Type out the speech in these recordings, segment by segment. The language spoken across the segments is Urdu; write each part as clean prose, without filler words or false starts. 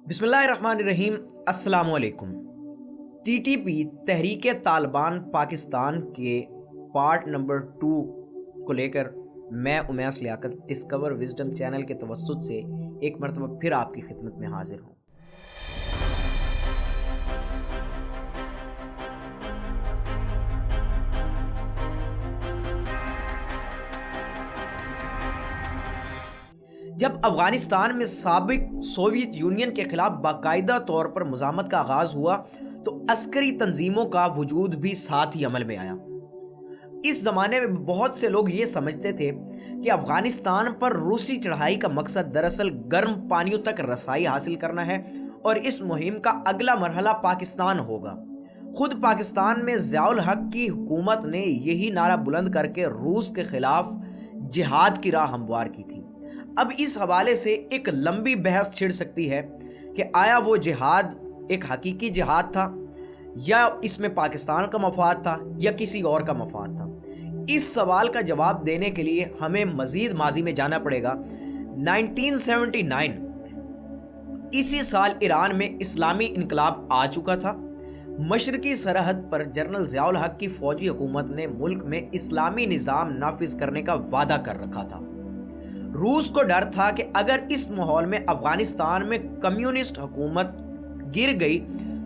بسم اللہ الرحمن الرحیم۔ السلام علیکم۔ ٹی ٹی پی تحریک طالبان پاکستان کے پارٹ نمبر 2 کو لے کر میں امیس لیاقت ڈسکور وزڈم چینل کے توسط سے ایک مرتبہ پھر آپ کی خدمت میں حاضر ہوں۔ جب افغانستان میں سابق سوویت یونین کے خلاف باقاعدہ طور پر مزاحمت کا آغاز ہوا تو عسکری تنظیموں کا وجود بھی ساتھ ہی عمل میں آیا۔ اس زمانے میں بہت سے لوگ یہ سمجھتے تھے کہ افغانستان پر روسی چڑھائی کا مقصد دراصل گرم پانیوں تک رسائی حاصل کرنا ہے اور اس مہم کا اگلا مرحلہ پاکستان ہوگا۔ خود پاکستان میں ضیاء الحق کی حکومت نے یہی نعرہ بلند کر کے روس کے خلاف جہاد کی راہ ہموار کی تھی۔ اب اس حوالے سے ایک لمبی بحث چھڑ سکتی ہے کہ آیا وہ جہاد ایک حقیقی جہاد تھا یا اس میں پاکستان کا مفاد تھا یا کسی اور کا مفاد تھا۔ اس سوال کا جواب دینے کے لیے ہمیں مزید ماضی میں جانا پڑے گا۔ 1979 اسی سال ایران میں اسلامی انقلاب آ چکا تھا۔ مشرقی سرحد پر جنرل ضیاء الحق کی فوجی حکومت نے ملک میں اسلامی نظام نافذ کرنے کا وعدہ کر رکھا تھا۔ روس کو ڈر تھا کہ اگر اس ماحول میں افغانستان میں کمیونسٹ حکومت گر گئی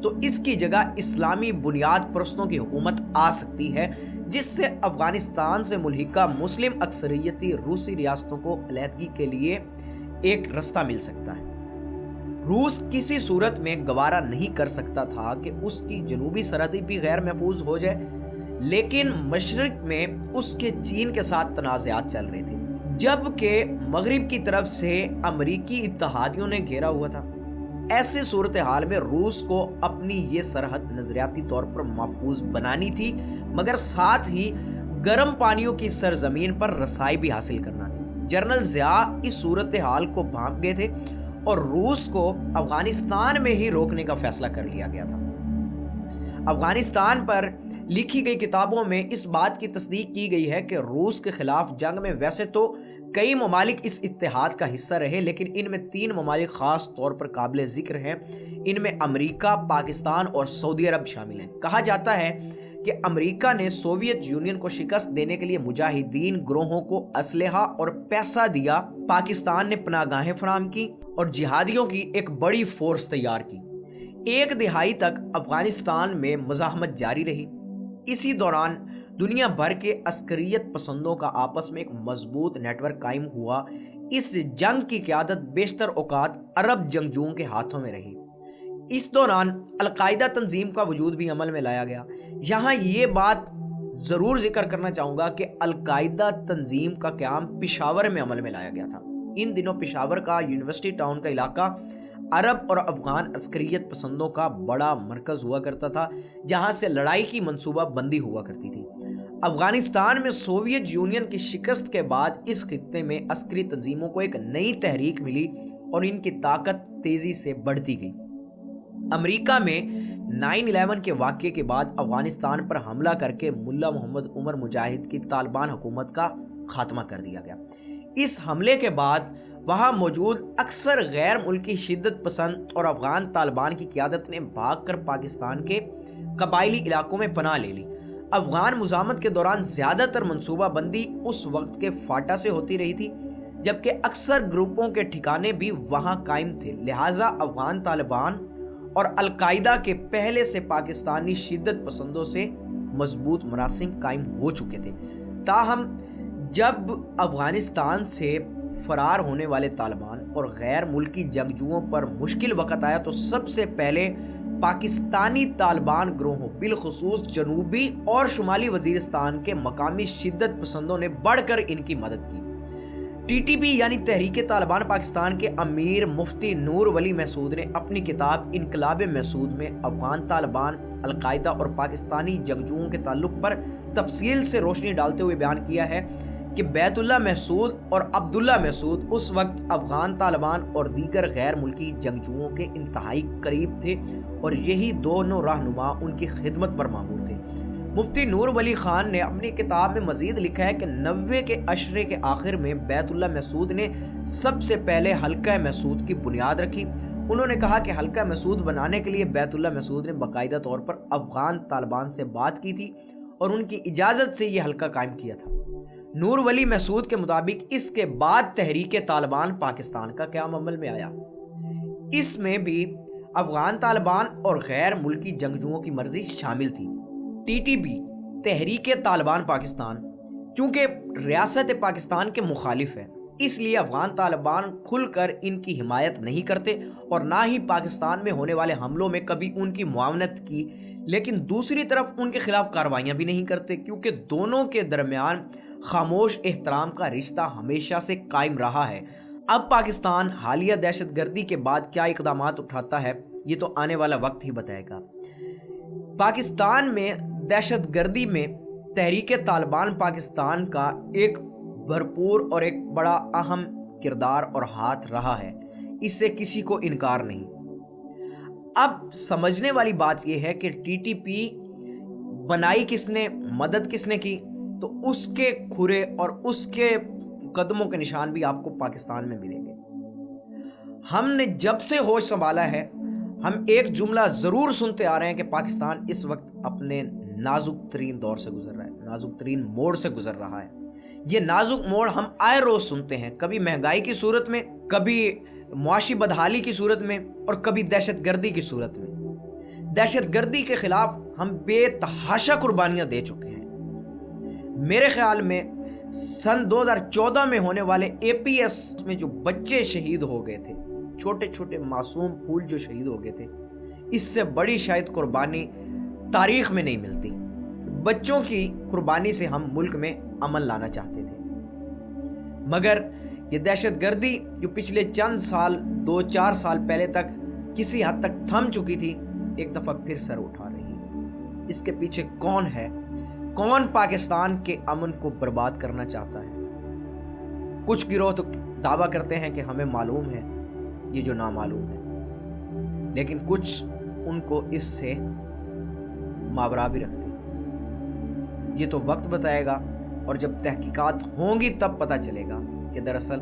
تو اس کی جگہ اسلامی بنیاد پرستوں کی حکومت آ سکتی ہے، جس سے افغانستان سے ملحقہ مسلم اکثریتی روسی ریاستوں کو علیحدگی کے لیے ایک رستہ مل سکتا ہے۔ روس کسی صورت میں گوارا نہیں کر سکتا تھا کہ اس کی جنوبی سرحدیں بھی غیر محفوظ ہو جائے، لیکن مشرق میں اس کے چین کے ساتھ تنازعات چل رہے تھے، جبکہ مغرب کی طرف سے امریکی اتحادیوں نے گھیرا ہوا تھا۔ ایسی صورتحال میں روس کو اپنی یہ سرحد نظریاتی طور پر محفوظ بنانی تھی، مگر ساتھ ہی گرم پانیوں کی سرزمین پر رسائی بھی حاصل کرنا تھی۔ جنرل ضیاء اس صورتحال کو بھانپ گئے تھے اور روس کو افغانستان میں ہی روکنے کا فیصلہ کر لیا گیا تھا۔ افغانستان پر لکھی گئی کتابوں میں اس بات کی تصدیق کی گئی ہے کہ روس کے خلاف جنگ میں ویسے تو کئی ممالک اس اتحاد کا حصہ رہے، لیکن ان میں 3 ممالک خاص طور پر قابل ذکر ہیں۔ ان میں امریکہ، پاکستان اور سعودی عرب شامل ہیں۔ کہا جاتا ہے کہ امریکہ نے سوویت یونین کو شکست دینے کے لیے مجاہدین گروہوں کو اسلحہ اور پیسہ دیا، پاکستان نے پناہ گاہیں فراہم کی اور جہادیوں کی ایک بڑی فورس تیار کی۔ 1 دہائی تک افغانستان میں مزاحمت جاری رہی۔ اسی دوران دنیا بھر کے عسکریت پسندوں کا آپس میں ایک مضبوط نیٹ ورک قائم ہوا۔ اس جنگ کی قیادت بیشتر اوقات عرب جنگجوؤں کے ہاتھوں میں رہی۔ اس دوران القاعدہ تنظیم کا وجود بھی عمل میں لایا گیا۔ یہاں یہ بات ضرور ذکر کرنا چاہوں گا کہ القاعدہ تنظیم کا قیام پشاور میں عمل میں لایا گیا تھا۔ ان دنوں پشاور کا یونیورسٹی ٹاؤن کا علاقہ عرب اور افغان عسکریت پسندوں کا بڑا مرکز ہوا کرتا تھا، جہاں سے لڑائی کی منصوبہ بندی ہوا کرتی تھی۔ افغانستان میں سوویت یونین کی شکست کے بعد اس خطے میں عسکری تنظیموں کو ایک نئی تحریک ملی اور ان کی طاقت تیزی سے بڑھتی گئی۔ امریکہ میں 9/11 کے واقعے کے بعد افغانستان پر حملہ کر کے ملا محمد عمر مجاہد کی طالبان حکومت کا خاتمہ کر دیا گیا۔ اس حملے کے بعد وہاں موجود اکثر غیر ملکی شدت پسند اور افغان طالبان کی قیادت نے بھاگ کر پاکستان کے قبائلی علاقوں میں پناہ لے لی۔ افغان مزاحمت کے دوران زیادہ تر منصوبہ بندی اس وقت کے فاٹا سے ہوتی رہی تھی، جبکہ اکثر گروپوں کے ٹھکانے بھی وہاں قائم تھے، لہٰذا افغان طالبان اور القاعدہ کے پہلے سے پاکستانی شدت پسندوں سے مضبوط مراسم قائم ہو چکے تھے۔ تاہم جب افغانستان سے فرار ہونے والے طالبان اور غیر ملکی جنگجوؤں پر مشکل وقت آیا تو سب سے پہلے پاکستانی طالبان گروہوں، بالخصوص جنوبی اور شمالی وزیرستان کے مقامی شدت پسندوں نے بڑھ کر ان کی مدد کی۔ ٹی ٹی پی یعنی تحریک طالبان پاکستان کے امیر مفتی نور ولی محسود نے اپنی کتاب انقلاب محسود میں افغان طالبان، القاعدہ اور پاکستانی جنگجوؤں کے تعلق پر تفصیل سے روشنی ڈالتے ہوئے بیان کیا ہے کہ بیت اللہ محسود اور عبداللہ محسود اس وقت افغان طالبان اور دیگر غیر ملکی جنگجوؤں کے انتہائی قریب تھے اور یہی دونوں رہنما ان کی خدمت پر مامور تھے۔ مفتی نور ولی خان نے اپنی کتاب میں مزید لکھا ہے کہ 90 کے عشرے کے آخر میں بیت اللہ محسود نے سب سے پہلے حلقہ محسود کی بنیاد رکھی انہوں نے کہا کہ حلقہ مسعود بنانے کے لیے بیت اللہ مسعود نے باقاعدہ طور پر افغان طالبان سے بات کی تھی اور ان کی اجازت سے یہ حلقہ قائم کیا تھا۔ نور ولی مسعود کے مطابق اس کے بعد تحریک طالبان پاکستان کا قیام عمل میں آیا۔ اس میں بھی افغان طالبان اور غیر ملکی جنگجوؤں کی مرضی شامل تھی۔ ٹی ٹی پی تحریک طالبان پاکستان چونکہ ریاست پاکستان کے مخالف ہے، اس لیے افغان طالبان کھل کر ان کی حمایت نہیں کرتے اور نہ ہی پاکستان میں ہونے والے حملوں میں کبھی ان کی معاونت کی، لیکن دوسری طرف ان کے خلاف کارروائیاں بھی نہیں کرتے، کیونکہ دونوں کے درمیان خاموش احترام کا رشتہ ہمیشہ سے قائم رہا ہے۔ اب پاکستان حالیہ دہشت گردی کے بعد کیا اقدامات اٹھاتا ہے یہ تو آنے والا وقت ہی بتائے گا۔ پاکستان میں دہشت گردی میں تحریک طالبان پاکستان کا ایک بھرپور اور ایک بڑا اہم کردار اور ہاتھ رہا ہے، اس سے کسی کو انکار نہیں۔ اب سمجھنے والی بات یہ ہے کہ ٹی ٹی پی بنائی کس نے، مدد کس نے کی، تو اس کے کھرے اور اس کے قدموں کے نشان بھی آپ کو پاکستان میں ملیں گے۔ ہم نے جب سے ہوش سنبھالا ہے ہم ایک جملہ ضرور سنتے آ رہے ہیں کہ پاکستان اس وقت اپنے نازک ترین دور سے گزر رہا ہے، نازک ترین موڑ سے گزر رہا ہے۔ یہ نازک موڑ ہم آئے روز سنتے ہیں، کبھی مہنگائی کی صورت میں، کبھی معاشی بدحالی کی صورت میں اور کبھی دہشت گردی کی صورت میں۔ دہشت گردی کے خلاف ہم بے تحاشا قربانیاں دے چکے ہیں۔ میرے خیال میں سن 2014 میں ہونے والے اے پی ایس میں جو بچے شہید ہو گئے تھے، چھوٹے چھوٹے معصوم پھول جو شہید ہو گئے تھے، اس سے بڑی شاید قربانی تاریخ میں نہیں ملتی۔ بچوں کی قربانی سے ہم ملک میں امن لانا چاہتے تھے، مگر یہ دہشت گردی جو پچھلے چند سال 2-4 سال پہلے تک کسی حد تک تھم چکی تھی، ایک دفعہ پھر سر اٹھا رہی ہے۔ اس کے پیچھے کون ہے؟ کون پاکستان کے امن کو برباد کرنا چاہتا ہے؟ کچھ گروہ تو دعویٰ کرتے ہیں کہ ہمیں معلوم ہے یہ جو نامعلوم ہے، لیکن کچھ ان کو اس سے ماورا بھی رکھتے ہیں۔ یہ تو وقت بتائے گا، اور جب تحقیقات ہوں گی تب پتہ چلے گا کہ دراصل